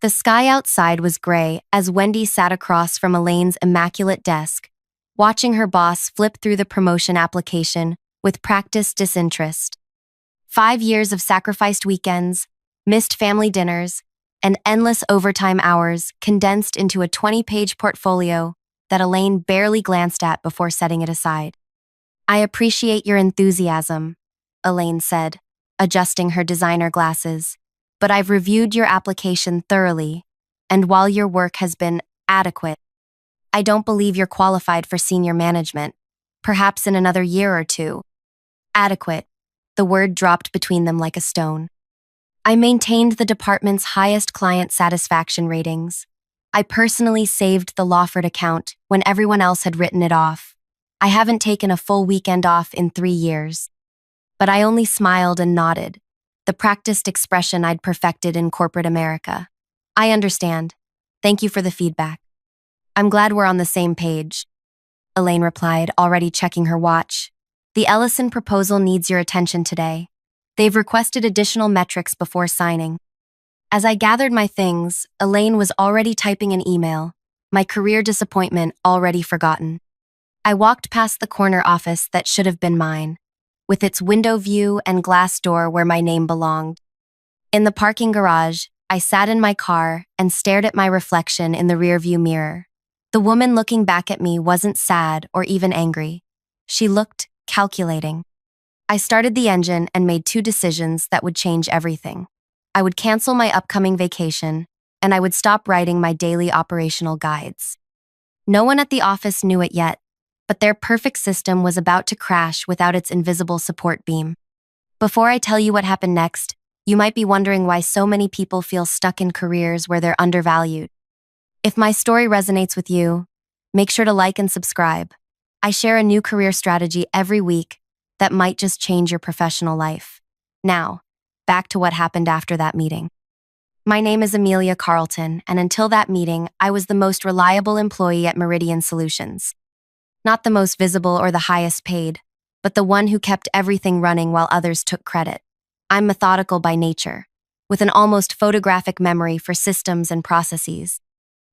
The sky outside was gray as Wendy sat across from Elaine's immaculate desk, watching her boss flip through the promotion application with practiced disinterest. 5 years of sacrificed weekends, missed family dinners, and endless overtime hours condensed into a 20-page portfolio that Elaine barely glanced at before setting it aside. "I appreciate your enthusiasm," Elaine said, adjusting her designer glasses, "but I've reviewed your application thoroughly, and while your work has been adequate, I don't believe you're qualified for senior management, perhaps in another year or two." Adequate. The word dropped between them like a stone. "I maintained the department's highest client satisfaction ratings. I personally saved the Lawford account when everyone else had written it off. I haven't taken a full weekend off in 3 years." But I only smiled and nodded, the practiced expression I'd perfected in corporate America. "I understand. Thank you for the feedback. I'm glad we're on the same page," Elaine replied, already checking her watch. "The Ellison proposal needs your attention today. They've requested additional metrics before signing." As I gathered my things, Elaine was already typing an email, my career disappointment already forgotten. I walked past the corner office that should have been mine, with its window view and glass door where my name belonged. In the parking garage, I sat in my car and stared at my reflection in the rearview mirror. The woman looking back at me wasn't sad or even angry. She looked calculating. I started the engine and made 2 decisions that would change everything. I would cancel my upcoming vacation, and I would stop writing my daily operational guides. No one at the office knew it yet, but their perfect system was about to crash without its invisible support beam. Before I tell you what happened next, you might be wondering why so many people feel stuck in careers where they're undervalued. If my story resonates with you, make sure to like and subscribe. I share a new career strategy every week that might just change your professional life. Now, back to what happened after that meeting. My name is Amelia Carlton, and until that meeting, I was the most reliable employee at Meridian Solutions. Not the most visible or the highest paid, but the one who kept everything running while others took credit. I'm methodical by nature, with an almost photographic memory for systems and processes.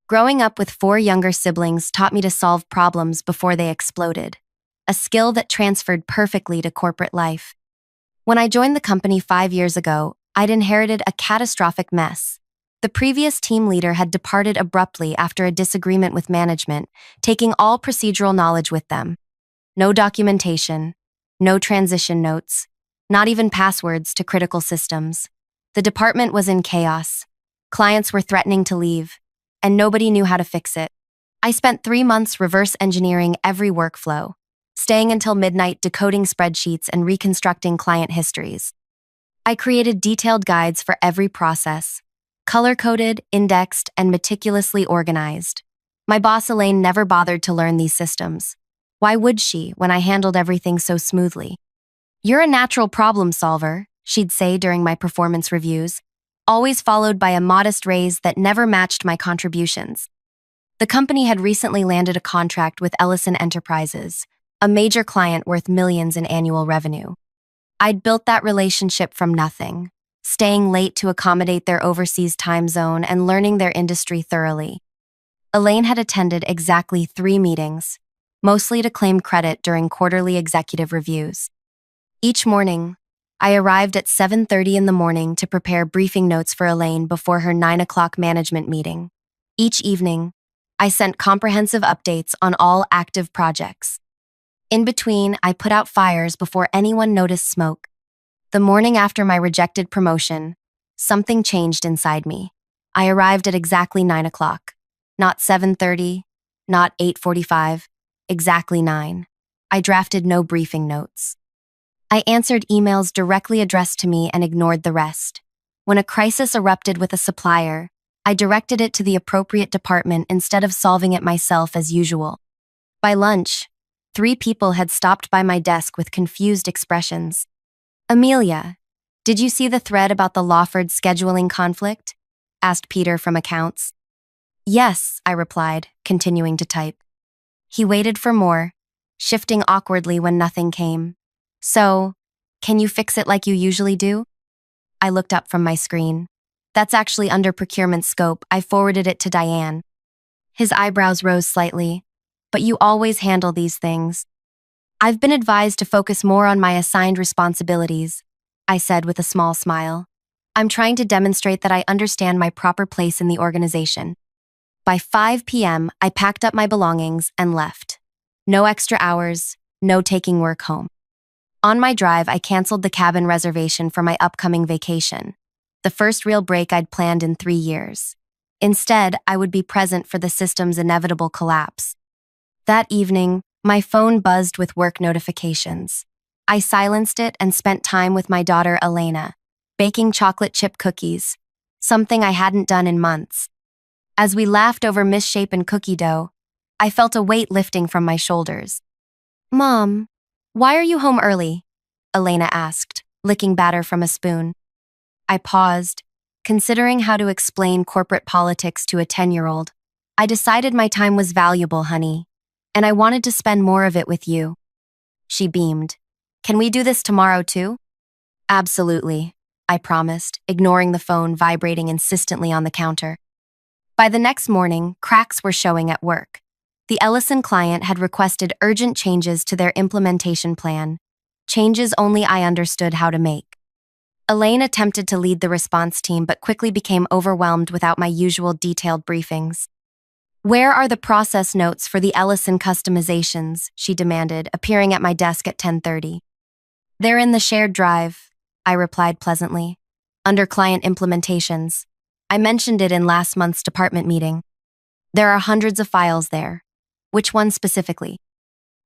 Growing up with 4 younger siblings taught me to solve problems before they exploded, a skill that transferred perfectly to corporate life. When I joined the company 5 years ago, I'd inherited a catastrophic mess. The previous team leader had departed abruptly after a disagreement with management, taking all procedural knowledge with them. No documentation, no transition notes, not even passwords to critical systems. The department was in chaos. Clients were threatening to leave, and nobody knew how to fix it. I spent 3 months reverse engineering every workflow, staying until midnight decoding spreadsheets and reconstructing client histories. I created detailed guides for every process, color-coded, indexed, and meticulously organized. My boss Elaine never bothered to learn these systems. Why would she when I handled everything so smoothly? "You're a natural problem solver," she'd say during my performance reviews, always followed by a modest raise that never matched my contributions. The company had recently landed a contract with Ellison Enterprises, a major client worth millions in annual revenue. I'd built that relationship from nothing, staying late to accommodate their overseas time zone and learning their industry thoroughly. Elaine had attended exactly 3 meetings, mostly to claim credit during quarterly executive reviews. Each morning, I arrived at 7:30 in the morning to prepare briefing notes for Elaine before her 9 o'clock management meeting. Each evening, I sent comprehensive updates on all active projects. In between, I put out fires before anyone noticed smoke. The morning after my rejected promotion, something changed inside me. I arrived at exactly 9 o'clock. Not 7:30, not 8:45, exactly 9. I drafted no briefing notes. I answered emails directly addressed to me and ignored the rest. When a crisis erupted with a supplier, I directed it to the appropriate department instead of solving it myself as usual. By lunch, 3 people had stopped by my desk with confused expressions. "Amelia, did you see the thread about the Lawford scheduling conflict?" asked Peter from accounts. "Yes," I replied, continuing to type. He waited for more, shifting awkwardly when nothing came. "So, can you fix it like you usually do?" I looked up from my screen. That's actually under procurement scope. I forwarded it to Diane. His eyebrows rose slightly. But you always handle these things. I've been advised to focus more on my assigned responsibilities, I said with a small smile. I'm trying to demonstrate that I understand my proper place in the organization. By 5 p.m., I packed up my belongings and left. No extra hours, no taking work home. On my drive, I canceled the cabin reservation for my upcoming vacation, the first real break I'd planned in 3 years. Instead, I would be present for the system's inevitable collapse. That evening, my phone buzzed with work notifications. I silenced it and spent time with my daughter Elena, baking chocolate chip cookies, something I hadn't done in months. As we laughed over misshapen cookie dough, I felt a weight lifting from my shoulders. Mom, why are you home early? Elena asked, licking batter from a spoon. I paused, considering how to explain corporate politics to a 10-year-old. I decided my time was valuable, honey, and I wanted to spend more of it with you. She beamed. Can we do this tomorrow too? Absolutely, I promised, ignoring the phone vibrating insistently on the counter. By the next morning, cracks were showing at work. The Ellison client had requested urgent changes to their implementation plan, changes only I understood how to make. Elaine attempted to lead the response team but quickly became overwhelmed without my usual detailed briefings. Where are the process notes for the Ellison customizations? She demanded, appearing at my desk at 10:30. They're in the shared drive, I replied pleasantly. Under client implementations. I mentioned it in last month's department meeting. There are hundreds of files there. Which one specifically?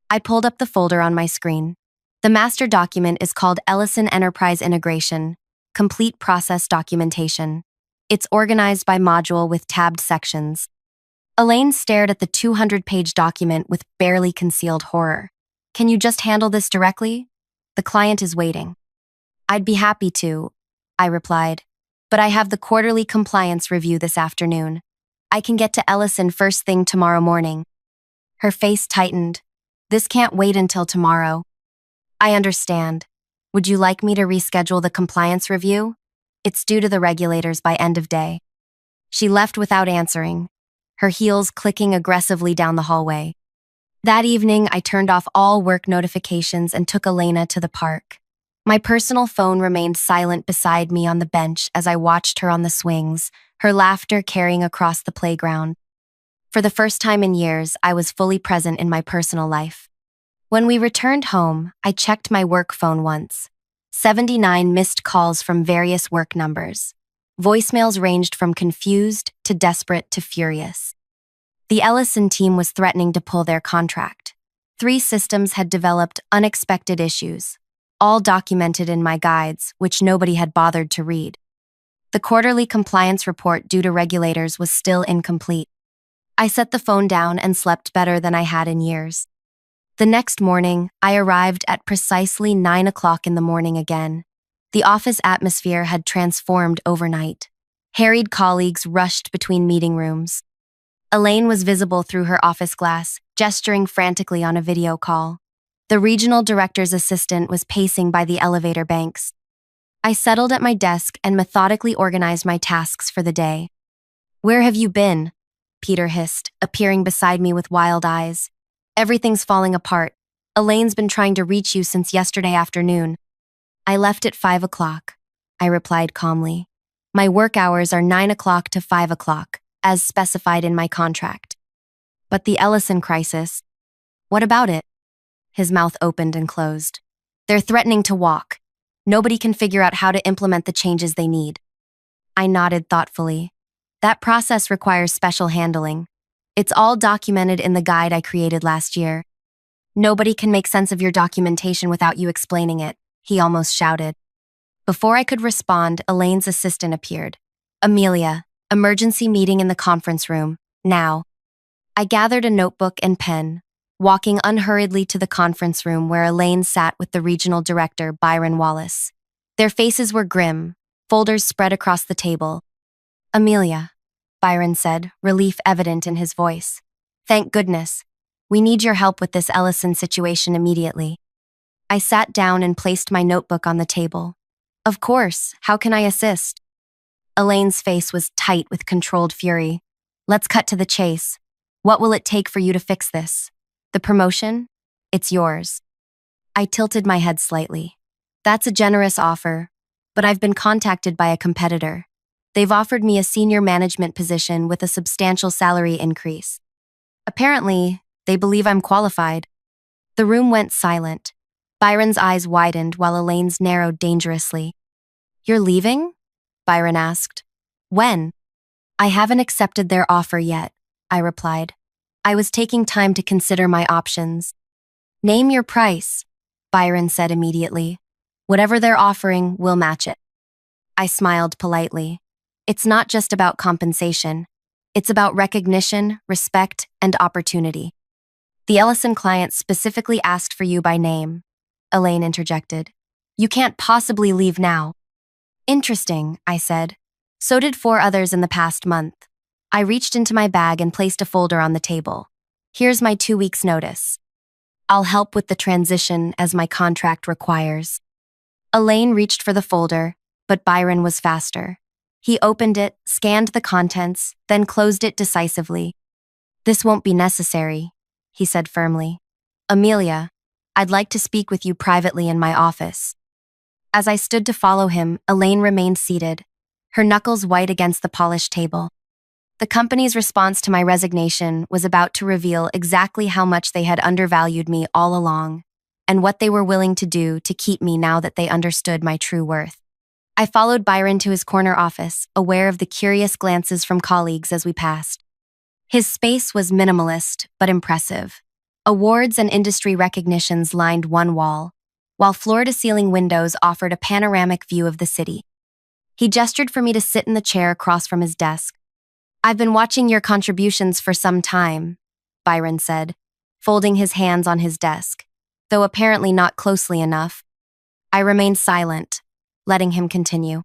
I pulled up the folder on my screen. The master document is called Ellison Enterprise Integration, Complete Process Documentation. It's organized by module with tabbed sections. Elaine stared at the 200-page document with barely concealed horror. Can you just handle this directly? The client is waiting. I'd be happy to, I replied, but I have the quarterly compliance review this afternoon. I can get to Ellison first thing tomorrow morning. Her face tightened. This can't wait until tomorrow. I understand. Would you like me to reschedule the compliance review? It's due to the regulators by end of day. She left without answering, her heels clicking aggressively down the hallway. That evening, I turned off all work notifications and took Elena to the park. My personal phone remained silent beside me on the bench as I watched her on the swings, her laughter carrying across the playground. For the first time in years, I was fully present in my personal life. When we returned home, I checked my work phone once. 79 missed calls from various work numbers. Voicemails ranged from confused to desperate to furious. The Ellison team was threatening to pull their contract. 3 systems had developed unexpected issues, all documented in my guides, which nobody had bothered to read. The quarterly compliance report due to regulators was still incomplete. I set the phone down and slept better than I had in years. The next morning, I arrived at precisely 9 o'clock in the morning again. The office atmosphere had transformed overnight. Harried colleagues rushed between meeting rooms. Elaine was visible through her office glass, gesturing frantically on a video call. The regional director's assistant was pacing by the elevator banks. I settled at my desk and methodically organized my tasks for the day. Where have you been? Peter hissed, appearing beside me with wild eyes. Everything's falling apart. Elaine's been trying to reach you since yesterday afternoon. I left at 5 o'clock, I replied calmly. My work hours are 9 o'clock to 5 o'clock, as specified in my contract. But the Ellison crisis, what about it? His mouth opened and closed. They're threatening to walk. Nobody can figure out how to implement the changes they need. I nodded thoughtfully. That process requires special handling. It's all documented in the guide I created last year. Nobody can make sense of your documentation without you explaining it, he almost shouted. Before I could respond, Elaine's assistant appeared. Amelia, emergency meeting in the conference room, now. I gathered a notebook and pen, walking unhurriedly to the conference room where Elaine sat with the regional director, Byron Wallace. Their faces were grim, folders spread across the table. Amelia, Byron said, relief evident in his voice. Thank goodness. We need your help with this Ellison situation immediately. I sat down and placed my notebook on the table. Of course, how can I assist? Elaine's face was tight with controlled fury. Let's cut to the chase. What will it take for you to fix this? The promotion? It's yours. I tilted my head slightly. That's a generous offer, but I've been contacted by a competitor. They've offered me a senior management position with a substantial salary increase. Apparently, they believe I'm qualified. The room went silent. Byron's eyes widened while Elaine's narrowed dangerously. You're leaving? Byron asked. When? I haven't accepted their offer yet, I replied. I was taking time to consider my options. Name your price, Byron said immediately. Whatever they're offering, we'll match it. I smiled politely. It's not just about compensation. It's about recognition, respect, and opportunity. The Ellison client specifically asked for you by name, Elaine interjected. You can't possibly leave now. Interesting, I said. So did 4 others in the past month. I reached into my bag and placed a folder on the table. Here's my 2 weeks' notice. I'll help with the transition as my contract requires. Elaine reached for the folder, but Byron was faster. He opened it, scanned the contents, then closed it decisively. This won't be necessary, he said firmly. Amelia, I'd like to speak with you privately in my office. As I stood to follow him, Elaine remained seated, her knuckles white against the polished table. The company's response to my resignation was about to reveal exactly how much they had undervalued me all along, and what they were willing to do to keep me now that they understood my true worth. I followed Byron to his corner office, aware of the curious glances from colleagues as we passed. His space was minimalist, but impressive. Awards and industry recognitions lined one wall, while floor-to-ceiling windows offered a panoramic view of the city. He gestured for me to sit in the chair across from his desk. I've been watching your contributions for some time, Byron said, folding his hands on his desk, though apparently not closely enough. I remained silent, letting him continue.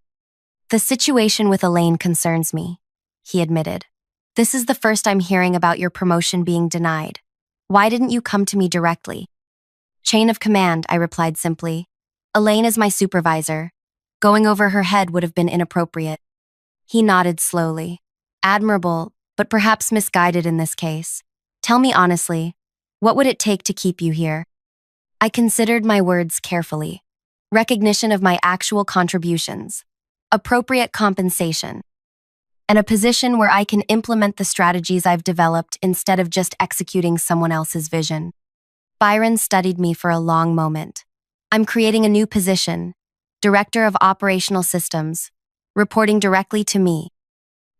The situation with Elaine concerns me, he admitted. This is the first I'm hearing about your promotion being denied. Why didn't you come to me directly? Chain of command, I replied simply. Elaine is my supervisor. Going over her head would have been inappropriate. He nodded slowly. Admirable, but perhaps misguided in this case. Tell me honestly, what would it take to keep you here? I considered my words carefully. Recognition of my actual contributions, appropriate compensation, and a position where I can implement the strategies I've developed instead of just executing someone else's vision. Byron studied me for a long moment. I'm creating a new position, Director of Operational Systems, reporting directly to me.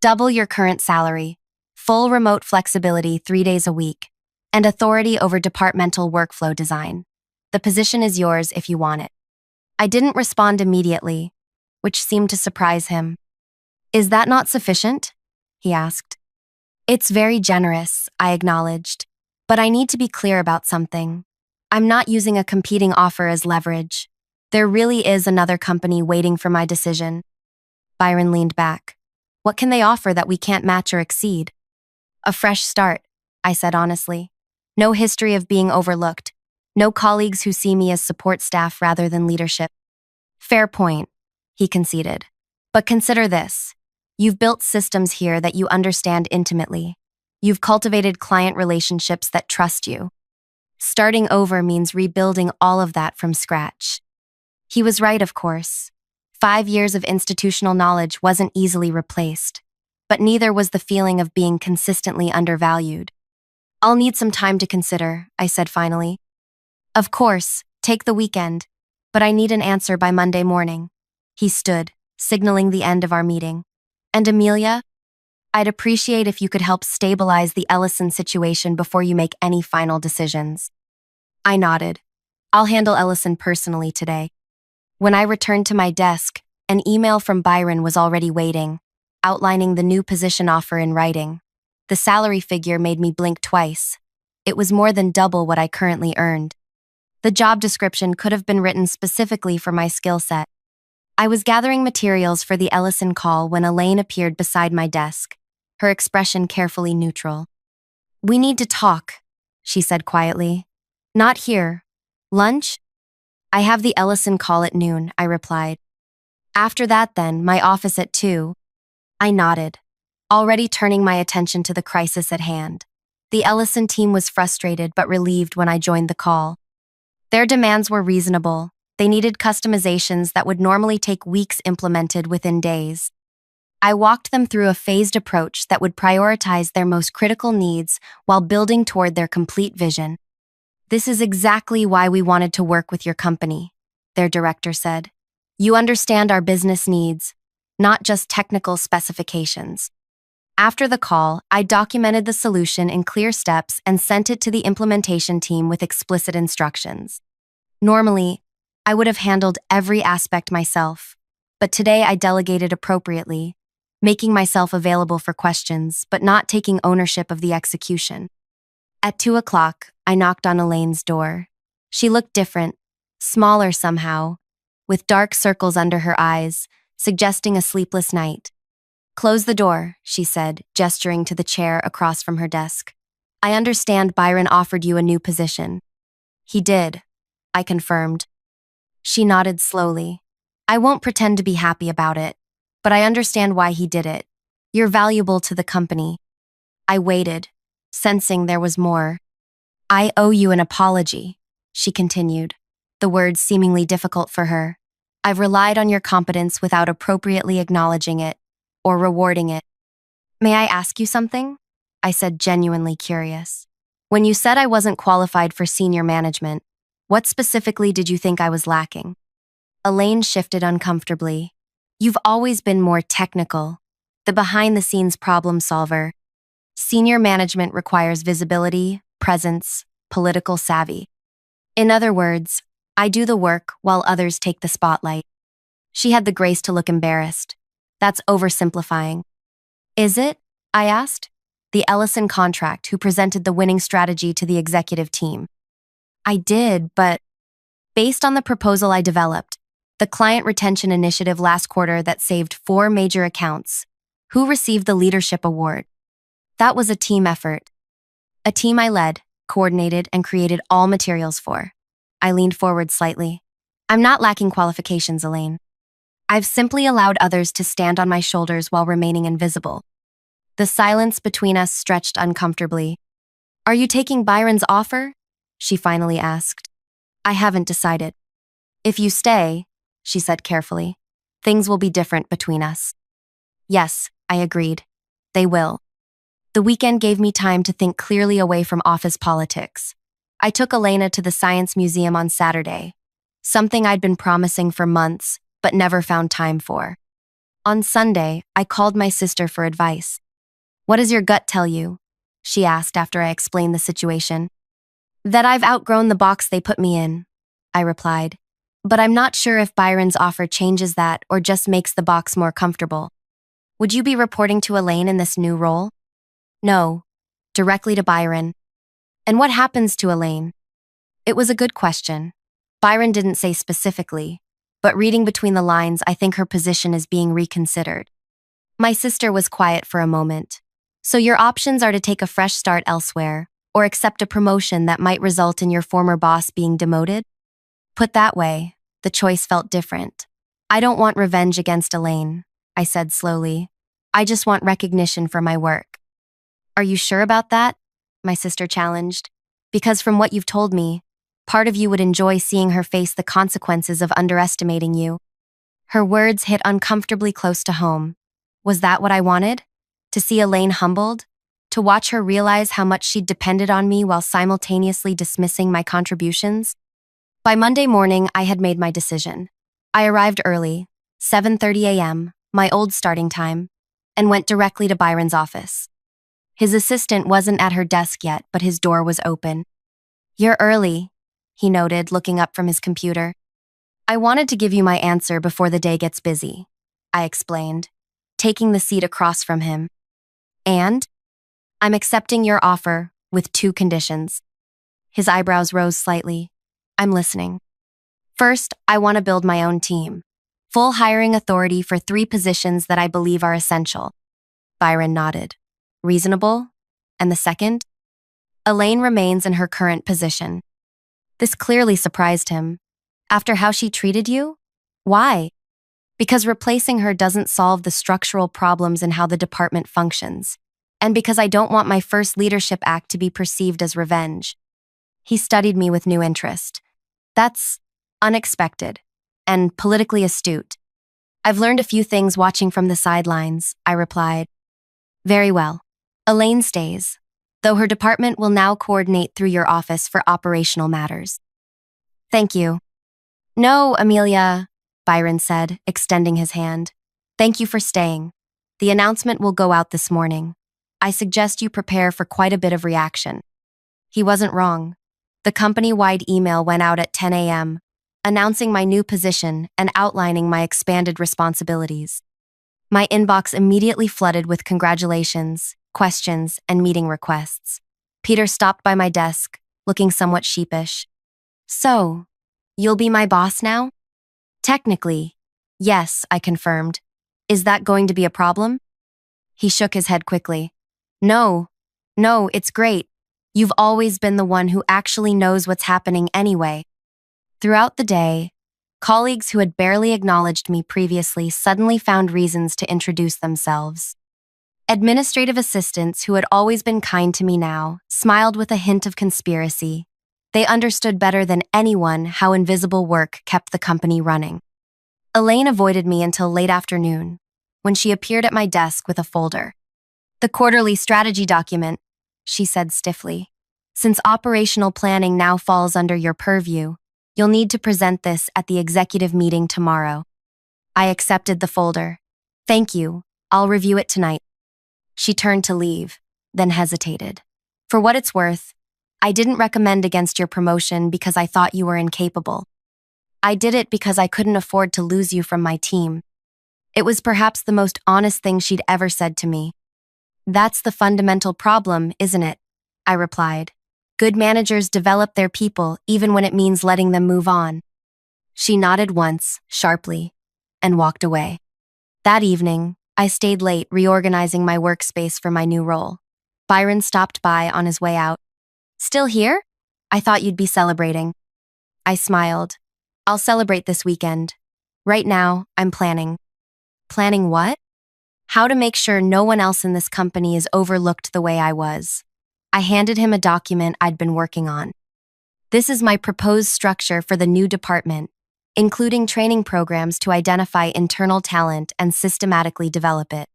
Double your current salary, full remote flexibility 3 days a week, and authority over departmental workflow design. The position is yours if you want it. I didn't respond immediately, which seemed to surprise him. Is that not sufficient? He asked. It's very generous, I acknowledged, but I need to be clear about something. I'm not using a competing offer as leverage. There really is another company waiting for my decision. Byron leaned back. What can they offer that we can't match or exceed? A fresh start, I said honestly. No history of being overlooked. No colleagues who see me as support staff rather than leadership. Fair point, he conceded. But consider this. You've built systems here that you understand intimately. You've cultivated client relationships that trust you. Starting over means rebuilding all of that from scratch. He was right, of course. 5 years of institutional knowledge wasn't easily replaced, but neither was the feeling of being consistently undervalued. I'll need some time to consider, I said finally. Of course, take the weekend, but I need an answer by Monday morning. He stood, signaling the end of our meeting. And Amelia? I'd appreciate if you could help stabilize the Ellison situation before you make any final decisions. I nodded. I'll handle Ellison personally today. When I returned to my desk, an email from Byron was already waiting, outlining the new position offer in writing. The salary figure made me blink twice. It was more than double what I currently earned. The job description could have been written specifically for my skill set. I was gathering materials for the Ellison call when Elaine appeared beside my desk, her expression carefully neutral. We need to talk, she said quietly. Not here. Lunch? I have the Ellison call at noon, I replied. After that then, my office at 2. I nodded, already turning my attention to the crisis at hand. The Ellison team was frustrated but relieved when I joined the call. Their demands were reasonable. They needed customizations that would normally take weeks implemented within days. I walked them through a phased approach that would prioritize their most critical needs while building toward their complete vision. "This is exactly why we wanted to work with your company," their director said. "You understand our business needs, not just technical specifications." After the call, I documented the solution in clear steps and sent it to the implementation team with explicit instructions. Normally, I would have handled every aspect myself, but today I delegated appropriately, making myself available for questions, but not taking ownership of the execution. At 2 o'clock, I knocked on Elaine's door. She looked different, smaller somehow, with dark circles under her eyes, suggesting a sleepless night. "Close the door," she said, gesturing to the chair across from her desk. "I understand Byron offered you a new position." "He did," I confirmed. She nodded slowly. "I won't pretend to be happy about it, but I understand why he did it. You're valuable to the company." I waited, sensing there was more. "I owe you an apology," she continued, the words seemingly difficult for her. "I've relied on your competence without appropriately acknowledging it or rewarding it." "May I ask you something?" I said, genuinely curious. "When you said I wasn't qualified for senior management, what specifically did you think I was lacking?" Elaine shifted uncomfortably. "You've always been more technical, the behind-the-scenes problem solver. Senior management requires visibility, presence, political savvy. In other words, I do the work while others take the spotlight." She had the grace to look embarrassed. "That's oversimplifying." "Is it?" I asked. "The Ellison contract who presented the winning strategy to the executive team." "I did, but based on the proposal I developed, the client retention initiative last quarter that saved 4 major accounts, who received the leadership award? That was a team effort. A team I led, coordinated, and created all materials for." I leaned forward slightly. "I'm not lacking qualifications, Elaine. I've simply allowed others to stand on my shoulders while remaining invisible." The silence between us stretched uncomfortably. "Are you taking Byron's offer?" she finally asked. "I haven't decided. If you stay," she said carefully, "things will be different between us." "Yes," I agreed. "They will." The weekend gave me time to think clearly away from office politics. I took Elena to the Science Museum on Saturday, something I'd been promising for months, but never found time for. On Sunday, I called my sister for advice. "What does your gut tell you?" she asked after I explained the situation. "That I've outgrown the box they put me in," I replied. "But I'm not sure if Byron's offer changes that or just makes the box more comfortable." "Would you be reporting to Elaine in this new role?" "No, directly to Byron." "And what happens to Elaine?" It was a good question. Byron didn't say specifically, but reading between the lines, I think her position is being reconsidered. My sister was quiet for a moment. "So your options are to take a fresh start elsewhere, or accept a promotion that might result in your former boss being demoted?" Put that way, the choice felt different. "I don't want revenge against Elaine," I said slowly. "I just want recognition for my work." "Are you sure about that?" my sister challenged. "Because from what you've told me, part of you would enjoy seeing her face the consequences of underestimating you." Her words hit uncomfortably close to home. Was that what I wanted? To see Elaine humbled? To watch her realize how much she'd depended on me while simultaneously dismissing my contributions? By Monday morning, I had made my decision. I arrived early, 7:30 a.m., my old starting time, and went directly to Byron's office. His assistant wasn't at her desk yet, but his door was open. "You're early," he noted, looking up from his computer. "I wanted to give you my answer before the day gets busy," I explained, taking the seat across from him. "And? I'm accepting your offer with 2 conditions." His eyebrows rose slightly. "I'm listening." "First, I want to build my own team. Full hiring authority for 3 positions that I believe are essential." Byron nodded. "Reasonable? And the second?" "Elaine remains in her current position." This clearly surprised him. "After how she treated you? Why?" Because replacing her doesn't solve the structural problems in how the department functions, and because I don't want my first leadership act to be perceived as revenge. He studied me with new interest. That's unexpected and politically astute. I've learned a few things watching from the sidelines, I replied. Very well. Elaine stays, though her department will now coordinate through your office for operational matters. Thank you. No, Amelia, Byron said, extending his hand. Thank you for staying. The announcement will go out this morning. I suggest you prepare for quite a bit of reaction. He wasn't wrong. The company-wide email went out at 10 a.m., announcing my new position and outlining my expanded responsibilities. My inbox immediately flooded with congratulations, questions, and meeting requests. Peter stopped by my desk, looking somewhat sheepish. So, you'll be my boss now? Technically, yes, I confirmed. Is that going to be a problem? He shook his head quickly. No, it's great. You've always been the one who actually knows what's happening anyway. Throughout the day, colleagues who had barely acknowledged me previously suddenly found reasons to introduce themselves. Administrative assistants who had always been kind to me now smiled with a hint of conspiracy. They understood better than anyone how invisible work kept the company running. Elaine avoided me until late afternoon, when she appeared at my desk with a folder. The quarterly strategy document, she said stiffly. Since operational planning now falls under your purview, you'll need to present this at the executive meeting tomorrow. I accepted the folder. Thank you. I'll review it tonight. She turned to leave, then hesitated. For what it's worth, I didn't recommend against your promotion because I thought you were incapable. I did it because I couldn't afford to lose you from my team. It was perhaps the most honest thing she'd ever said to me. That's the fundamental problem, isn't it? I replied. Good managers develop their people even when it means letting them move on. She nodded once, sharply, and walked away. That evening, I stayed late reorganizing my workspace for my new role. Byron stopped by on his way out. Still here? I thought you'd be celebrating. I smiled. I'll celebrate this weekend. Right now, I'm planning. Planning what? How to make sure no one else in this company is overlooked the way I was. I handed him a document I'd been working on. This is my proposed structure for the new department, including training programs to identify internal talent and systematically develop it.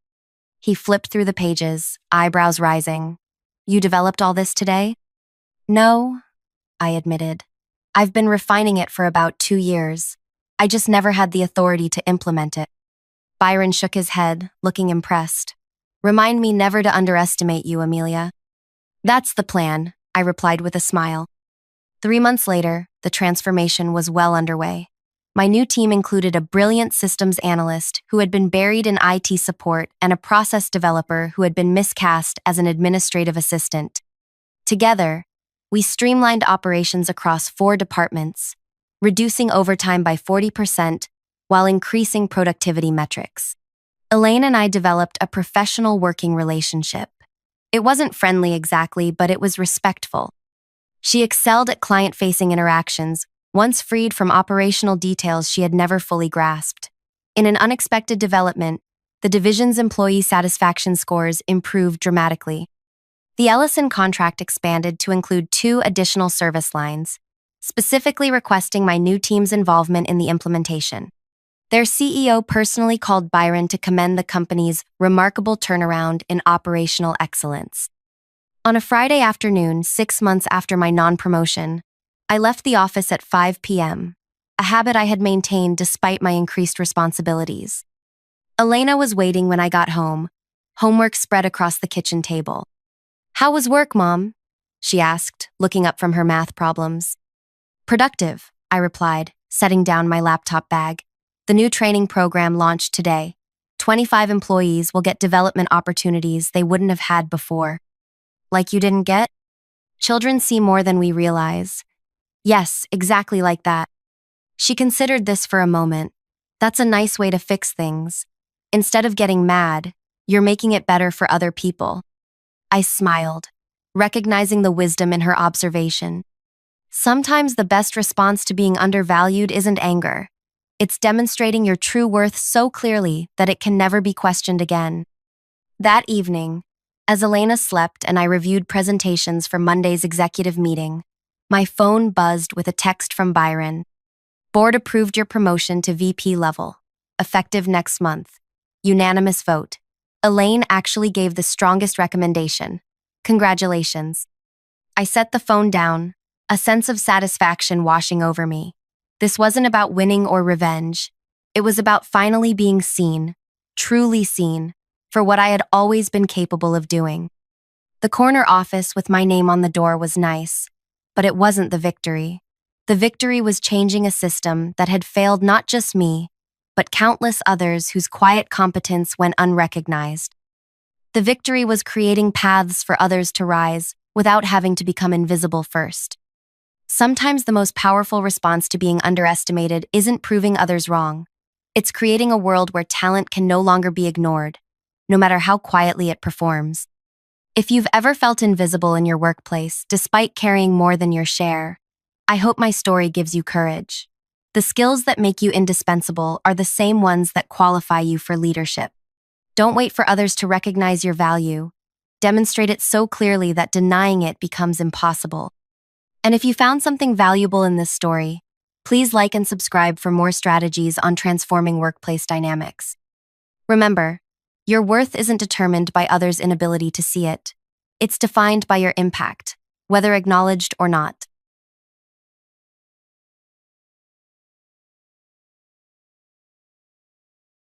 He flipped through the pages, eyebrows rising. You developed all this today? No, I admitted. I've been refining it for about 2 years. I just never had the authority to implement it. Byron shook his head, looking impressed. Remind me never to underestimate you, Amelia. That's the plan, I replied with a smile. 3 months later, the transformation was well underway. My new team included a brilliant systems analyst who had been buried in IT support and a process developer who had been miscast as an administrative assistant. Together, we streamlined operations across 4 departments, reducing overtime by 40% while increasing productivity metrics. Elaine and I developed a professional working relationship. It wasn't friendly exactly, but it was respectful. She excelled at client-facing interactions, once freed from operational details she had never fully grasped. In an unexpected development, the division's employee satisfaction scores improved dramatically. The Ellison contract expanded to include 2 additional service lines, specifically requesting my new team's involvement in the implementation. Their CEO personally called Byron to commend the company's remarkable turnaround in operational excellence. On a Friday afternoon, 6 months after my non-promotion, I left the office at 5 p.m., a habit I had maintained despite my increased responsibilities. Elena was waiting when I got home, homework spread across the kitchen table. How was work, Mom? She asked, looking up from her math problems. Productive, I replied, setting down my laptop bag. The new training program launched today. 25 employees will get development opportunities they wouldn't have had before. Like you didn't get? Children see more than we realize. Yes, exactly like that. She considered this for a moment. That's a nice way to fix things. Instead of getting mad, you're making it better for other people. I smiled, recognizing the wisdom in her observation. Sometimes the best response to being undervalued isn't anger. It's demonstrating your true worth so clearly that it can never be questioned again. That evening, as Elena slept and I reviewed presentations for Monday's executive meeting, my phone buzzed with a text from Byron. Board approved your promotion to VP level, effective next month. Unanimous vote. Elaine actually gave the strongest recommendation. Congratulations. I set the phone down, a sense of satisfaction washing over me. This wasn't about winning or revenge. It was about finally being seen, truly seen, for what I had always been capable of doing. The corner office with my name on the door was nice, but it wasn't the victory. The victory was changing a system that had failed not just me, but countless others whose quiet competence went unrecognized. The victory was creating paths for others to rise without having to become invisible first. Sometimes the most powerful response to being underestimated isn't proving others wrong. It's creating a world where talent can no longer be ignored, no matter how quietly it performs. If you've ever felt invisible in your workplace, despite carrying more than your share, I hope my story gives you courage. The skills that make you indispensable are the same ones that qualify you for leadership. Don't wait for others to recognize your value. Demonstrate it so clearly that denying it becomes impossible. And if you found something valuable in this story, please like and subscribe for more strategies on transforming workplace dynamics. Remember, your worth isn't determined by others' inability to see it. It's defined by your impact, whether acknowledged or not.